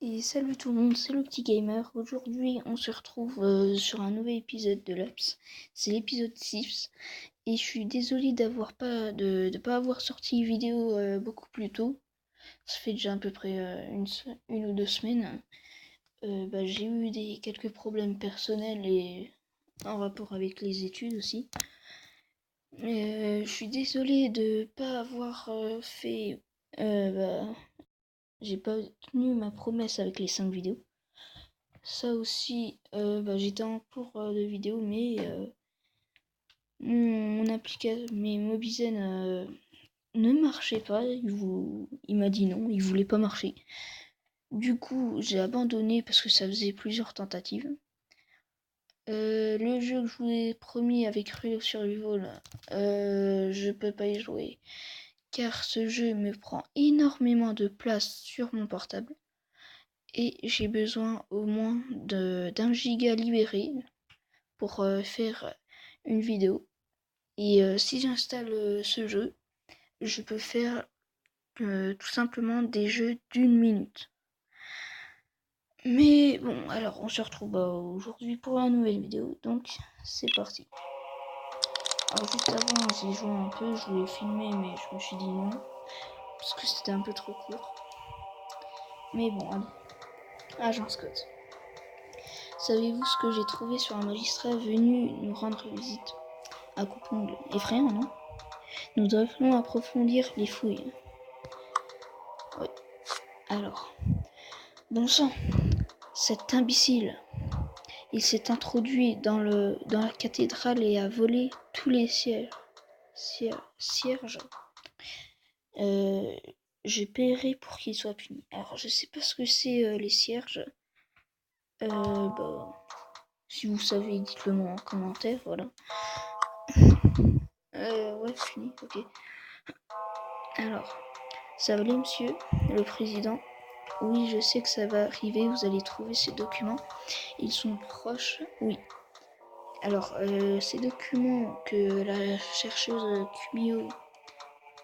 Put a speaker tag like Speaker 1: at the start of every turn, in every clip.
Speaker 1: Et salut tout le monde, c'est le petit gamer. Aujourd'hui, on se retrouve sur un nouvel épisode de Laps. C'est l'épisode 6. Et je suis désolée de pas avoir sorti vidéo beaucoup plus tôt. Ça fait déjà à peu près une ou deux semaines. J'ai eu quelques problèmes personnels et en rapport avec les études aussi. Je suis désolée de pas avoir fait... j'ai pas tenu ma promesse avec les 5 vidéos. Ça aussi, j'étais en cours de vidéo, mais mes Mobizen ne marchait pas. Il m'a dit non, il voulait pas marcher. Du coup, j'ai abandonné parce que ça faisait plusieurs tentatives. Le jeu que je vous ai promis avec Halo Survival, je peux pas y jouer car ce jeu me prend énormément de place sur mon portable et j'ai besoin au moins d'un giga libéré pour faire une vidéo. Et si j'installe ce jeu, je peux faire tout simplement des jeux d'une minute. Mais bon, alors on se retrouve aujourd'hui pour une nouvelle vidéo, donc c'est parti. Alors juste avant, j'ai joué un peu, je voulais filmer, mais je me suis dit non, parce que c'était un peu trop court. Mais bon, allez. Agent Scott. Savez-vous ce que j'ai trouvé sur un magistrat venu nous rendre visite à Coupongle? Effrayant, non? Nous devrions approfondir les fouilles. Oui. Alors, bon sang, cet imbécile, il s'est introduit dans la cathédrale et a volé tous les cierges. Je paierai pour qu'il soit puni. Alors, je sais pas ce que c'est les cierges. Si vous savez, dites-le moi en commentaire, voilà. Ouais, fini, ok. Alors, ça va aller, monsieur le président? Oui, je sais que ça va arriver, vous allez trouver ces documents. Ils sont proches, oui. Alors, ces documents que la chercheuse Kumio,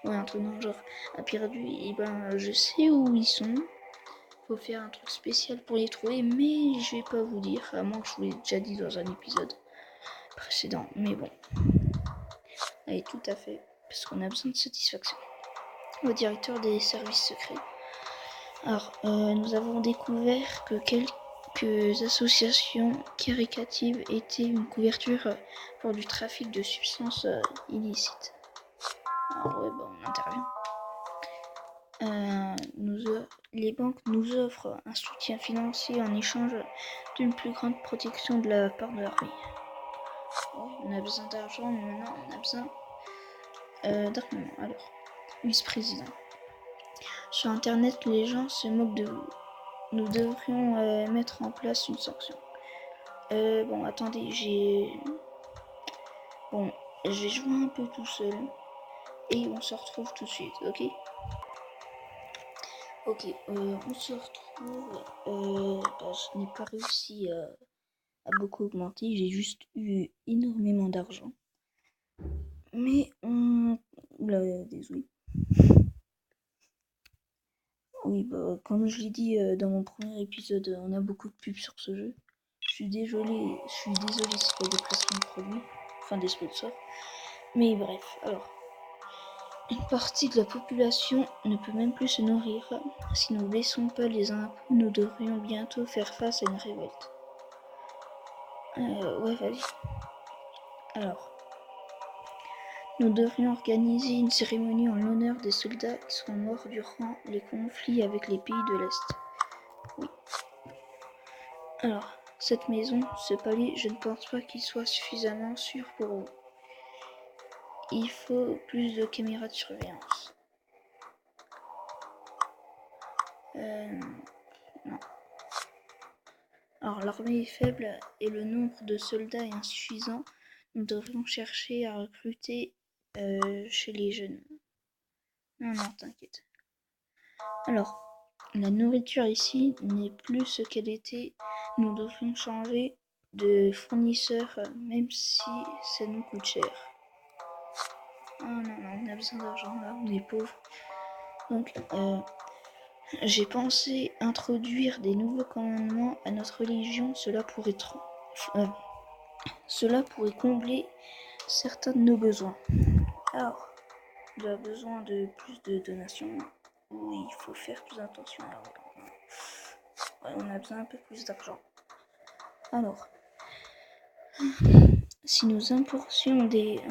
Speaker 1: ouais, un truc dans le genre, a perdu, et je sais où ils sont. Faut faire un truc spécial pour les trouver, mais je vais pas vous dire, à moins que je vous l'ai déjà dit dans un épisode précédent. Mais bon, allez, tout à fait, parce qu'on a besoin de satisfaction. Au directeur des services secrets. Alors, nous avons découvert que quelques associations caritatives étaient une couverture pour du trafic de substances illicites. Alors ouais, on intervient. Les banques nous offrent un soutien financier en échange d'une plus grande protection de la part de l'armée. Ouais, on a besoin d'argent, mais maintenant on a besoin d'armement. Alors, vice-président. Sur internet, les gens se moquent de vous. Nous devrions mettre en place une sanction. Attendez, je vais jouer un peu tout seul. Et on se retrouve tout de suite, ok? Ok, on se retrouve. Je n'ai pas réussi à beaucoup augmenter, j'ai juste eu énormément d'argent. Mais on... désolé. Oui, comme je l'ai dit dans mon premier épisode, on a beaucoup de pubs sur ce jeu. Je suis désolé si c'est pas des placements de produits, enfin des sponsors. Mais bref, alors. Une partie de la population ne peut même plus se nourrir. Si nous ne baissons pas les impôts, nous devrions bientôt faire face à une révolte. Ouais, vas-y. Alors, nous devrions organiser une cérémonie en l'honneur des soldats qui sont morts durant les conflits avec les pays de l'Est. Oui. Alors, cette maison, ce palais, je ne pense pas qu'il soit suffisamment sûr pour vous. Il faut plus de caméras de surveillance. Non. Alors, l'armée est faible et le nombre de soldats est insuffisant. Nous devrions chercher à recruter chez les jeunes. Non, t'inquiète. Alors, la nourriture ici n'est plus ce qu'elle était. Nous devrions changer de fournisseur, même si ça nous coûte cher. Oh non, on a besoin d'argent là, on est pauvres. Donc, J'ai pensé introduire des nouveaux commandements à notre religion. Cela pourrait combler certains de nos besoins. Alors, on a besoin de plus de donations. Oui, il faut faire plus attention. Alors, on a besoin un peu plus d'argent. Alors, si nous importions des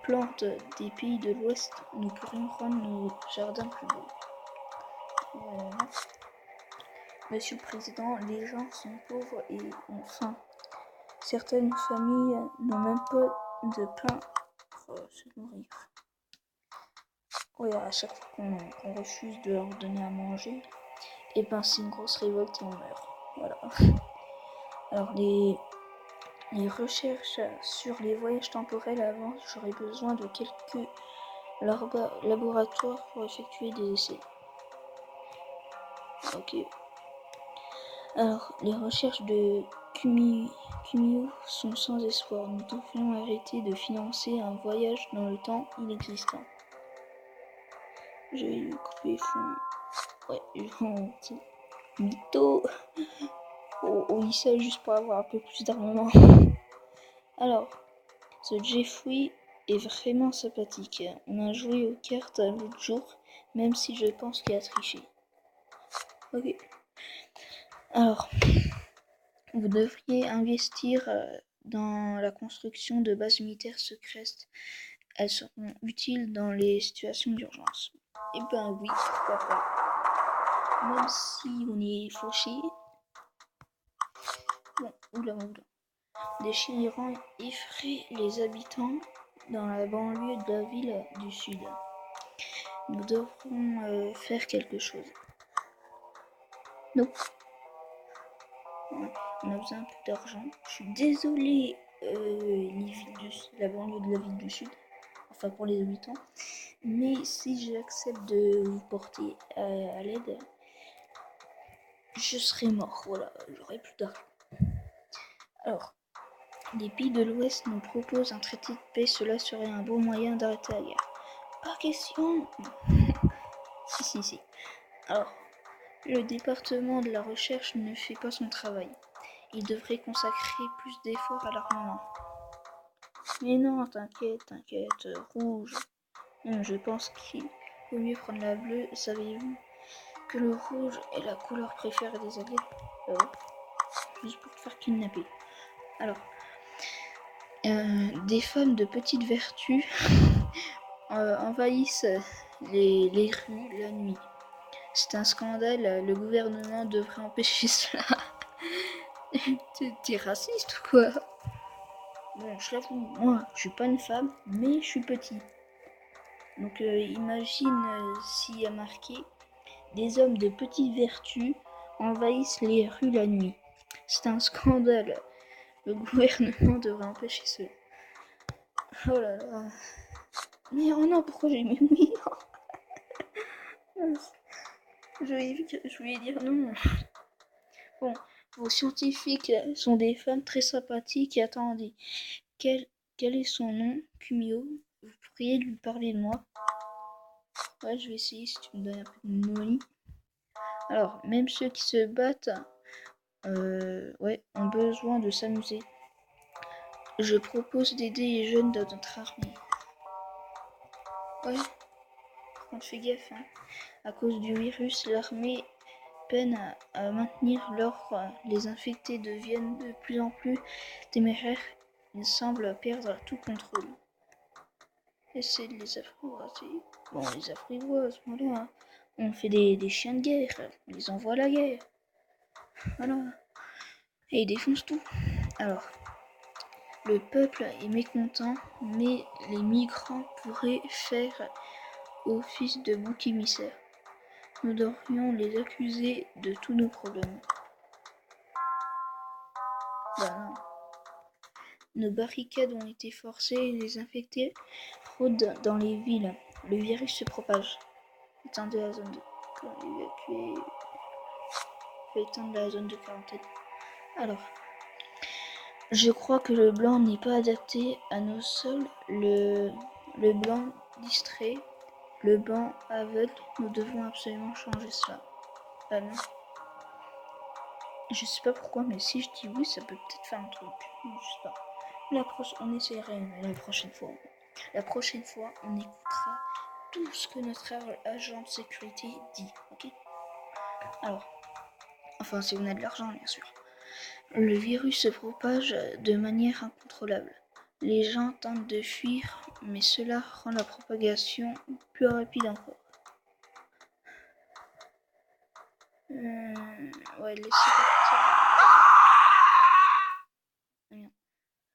Speaker 1: plantes des pays de l'Ouest, nous pourrions rendre nos jardins plus beaux. Monsieur le Président, les gens sont pauvres et ont faim. Certaines familles n'ont même pas de pain pour se nourrir. Ouais, à chaque fois qu'on refuse de leur donner à manger, et ben c'est une grosse révolte et on meurt. Voilà. Alors les recherches sur les voyages temporels avancent. J'aurais besoin de quelques laboratoires pour effectuer des essais. Ok. Alors, les recherches de Kumio sont sans espoir. Nous devrions arrêter de financer un voyage dans le temps inexistant. Je vais lui couper son... Ouais, gentil. Mytho. On dit ça juste pour avoir un peu plus d'armement. Alors, ce Jeffrey est vraiment sympathique. On a joué aux cartes l'autre jour, même si je pense qu'il a triché. Ok. Alors, vous devriez investir dans la construction de bases militaires secrètes. Elles seront utiles dans les situations d'urgence. Eh ben oui, pourquoi pas. Même si on est fauché. Bon, oula. Des chiens errants effraient les habitants dans la banlieue de la ville du sud. Nous devrons faire quelque chose. Non. Ouais, on a besoin un peu d'argent. Je suis désolée, la banlieue de la ville du sud. Enfin pour les habitants. Mais si j'accepte de vous porter à l'aide, je serai mort. Voilà, j'aurai plus d'argent. Alors, les pays de l'Ouest nous proposent un traité de paix. Cela serait un bon moyen d'arrêter la guerre. Pas question. Si. Alors, le département de la recherche ne fait pas son travail. Il devrait consacrer plus d'efforts à l'armement. Mais non, t'inquiète, rouge. Non, je pense qu'il vaut mieux prendre la bleue. Savez-vous que le rouge est la couleur préférée des alliés? Juste pour te faire kidnapper. Alors, des femmes de petite vertu envahissent les rues la nuit. C'est un scandale, le gouvernement devrait empêcher cela. T'es raciste ou quoi? Bon, je l'avoue, moi, je suis pas une femme, mais je suis petit. Donc imagine s'il y a marqué « Des hommes de petite vertu envahissent les rues la nuit ». C'est un scandale. Le gouvernement devrait empêcher cela. Oh là là. Mais oh non, pourquoi j'ai mis oui? Je voulais dire non. Bon, vos scientifiques sont des femmes très sympathiques et attendez. Quel est son nom? Kumio. Vous pourriez lui parler de moi? Ouais, je vais essayer si tu me donnes un peu de money. Alors, même ceux qui se battent, ont besoin de s'amuser. Je propose d'aider les jeunes de notre armée. Ouais, par contre, fais gaffe, hein. À cause du virus, l'armée peine à maintenir l'ordre. Les infectés deviennent de plus en plus téméraires. Ils semblent perdre tout contrôle. Essaye de les apprivoiser. Bon, on les apprivoise, voilà. On fait des chiens de guerre. On les envoie à la guerre. Voilà. Et ils défoncent tout. Alors, le peuple est mécontent, mais les migrants pourraient faire office de bouc émissaire. Nous devrions les accuser de tous nos problèmes. Bah non. Nos barricades ont été forcées et les infectés rôdent dans les villes. Le virus se propage. Étendez la zone de... Évacuer... Étendre la zone de quarantaine. Alors, je crois que le blanc n'est pas adapté à nos sols. Le blanc distrait, le blanc aveugle. Nous devons absolument changer cela. Non. Je sais pas pourquoi, mais si je dis oui, ça peut peut-être faire un truc. Je sais pas. On essaierait la prochaine fois. La prochaine fois, on écoutera tout ce que notre agent de sécurité dit, ok? Alors, enfin, si on a de l'argent, bien sûr. Le virus se propage de manière incontrôlable. Les gens tentent de fuir, mais cela rend la propagation plus rapide encore. Ouais, laissez partir.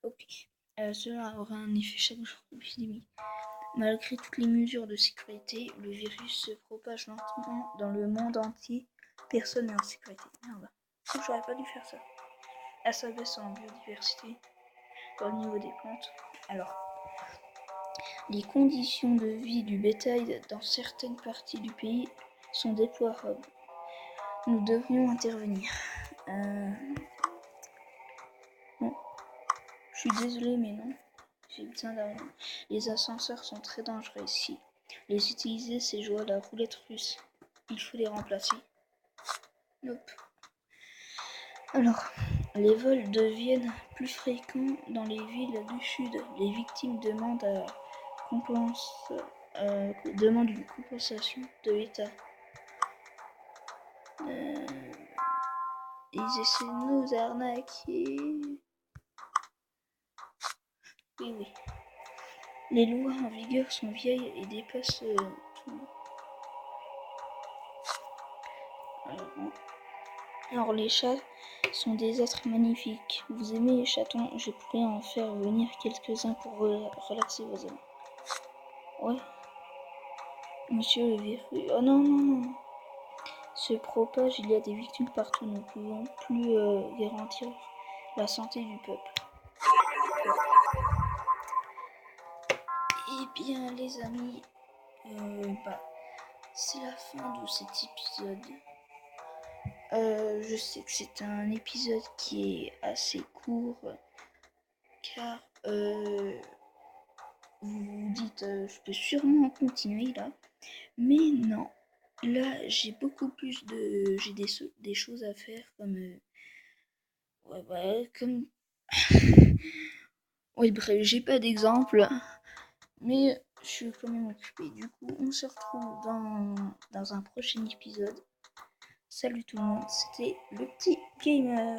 Speaker 1: Ok. Cela aura un effet chaque jour de l'épidémie. Malgré toutes les mesures de sécurité, le virus se propage lentement dans le monde entier. Personne n'est en sécurité. Merde. J'aurais pas dû faire ça. Ça baisse en biodiversité au niveau des plantes. Alors, les conditions de vie du bétail dans certaines parties du pays sont déplorables. Nous devrions intervenir. Non. Je suis désolé, mais non. J'ai besoin d'argent. Les ascenseurs sont très dangereux ici. Les utiliser, c'est jouer à la roulette russe. Il faut les remplacer. Nope. Alors, les vols deviennent plus fréquents dans les villes du sud. Les victimes demandent une compensation de l'État. Ils essaient de nous arnaquer. Oui. Les lois en vigueur sont vieilles et dépassent tout. Alors les chats sont des êtres magnifiques. Vous aimez les chatons? Je pourrais en faire venir quelques-uns pour relaxer vos amis. Ouais. Monsieur le virus. Oh non. Se propage, il y a des victimes partout. Nous ne pouvons plus garantir la santé du peuple. Eh bien les amis, c'est la fin de cet épisode. Je sais que c'est un épisode qui est assez court car vous vous dites je peux sûrement continuer là, mais non. Là j'ai beaucoup plus de des choses à faire comme oui bref, j'ai pas d'exemple, mais je suis quand même occupée. Du coup on se retrouve dans un prochain épisode. Salut tout le monde, c'était le petit gamer.